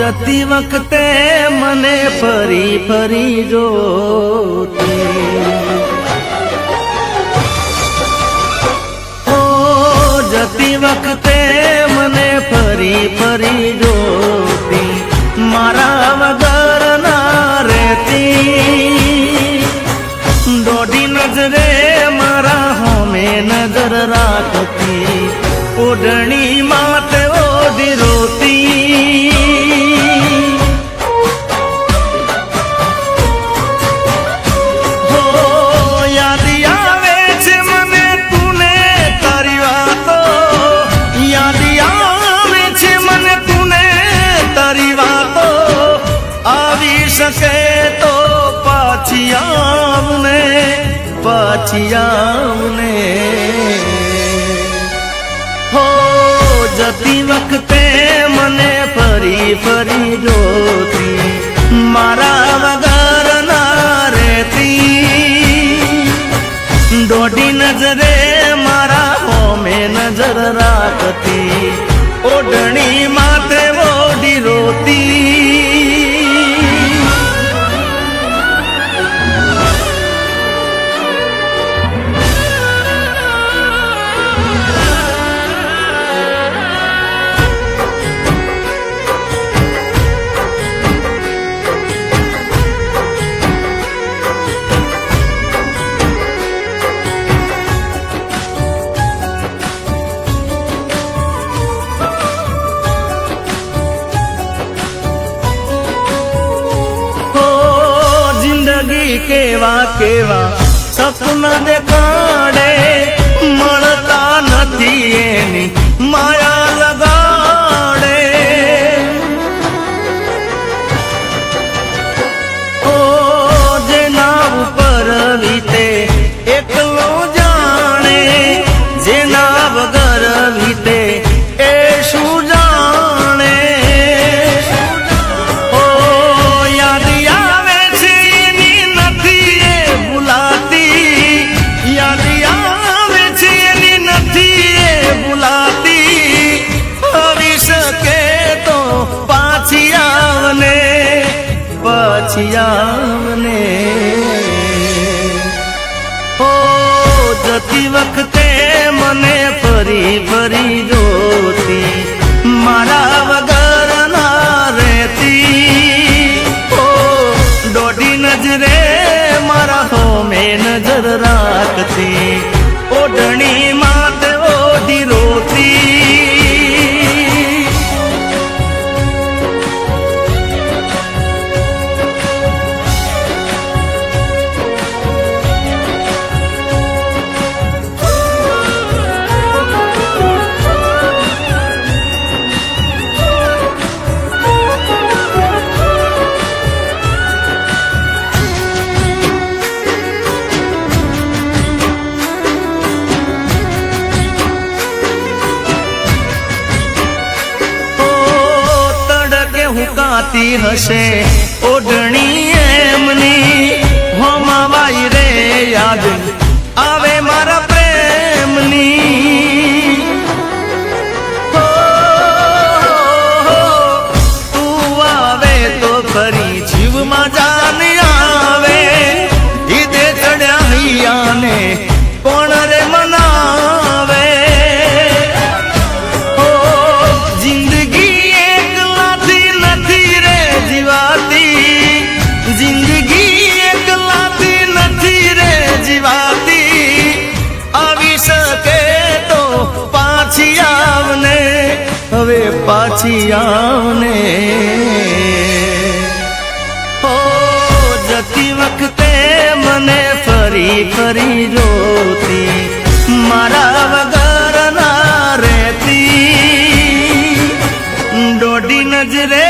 જતી વખતે મને ફરી ફરી જોતી, ઓ જતી વખતે મને ફરી ફરી જોતી, મારા વગર ના રહેતી, દોઢી નજરે મારા હોમે નજર રાખતી, ઓઢણી માતે ઓઢી રોતી, હો યાદ આવે છે મને તુને તારી વાતો, યાદ આવે છે મને તુને તારી વાતો, આવી શકે તો પાછી આવને, પાછી આવને, હો જતી વખતે મને ફરી ફરી જોતી, મારા વગર ના રહેતી, દોઢી નજરે મારા હોમે નજર રાખતી, ઓઢણી માથે ઓઢી રોતી, કેવા કેવા સપના દેખાડે, મળતા નથી એની માયા લગાડે, ઓ જેના ઉપર વીતે એકલો જાણે, જેના વગર વીતે એ શું જાણે, ઓ યાદ આવે છે એની નથી એ ભૂલાતી, યાદ આવે છે એની નથી એ ભૂલાતી, આવી શકે તો પાછી આવને, પાછી આવને, ઓ જતી વખતે મને ફરી ફરી જોતી, મારા વગર ના રહેતી, ઓ દોઢી નજરે મારા હોમે નજર રાખતી, ઓઢણી માથે ઓઢી રોતી, હુકાતી હશે ઓઢણી એમની, હોમાવાઈ રે યાદ આવે મારા પ્રેમની, હો તું આવે તો ફરી જીવમાં જાન આવે, ઈદે ચડ્યા હૈયાને કોણ રે મનાવે, હો જિંદગી જિંદગી એકલાથી નથી રે જીવાતી, આવી શકે તો પાછી આવને, હવે પાછી આવને, હો જતી વખતે મને ફરી ફરી જોતી, મારા વગર ના રહેતી, દોઢી નજરે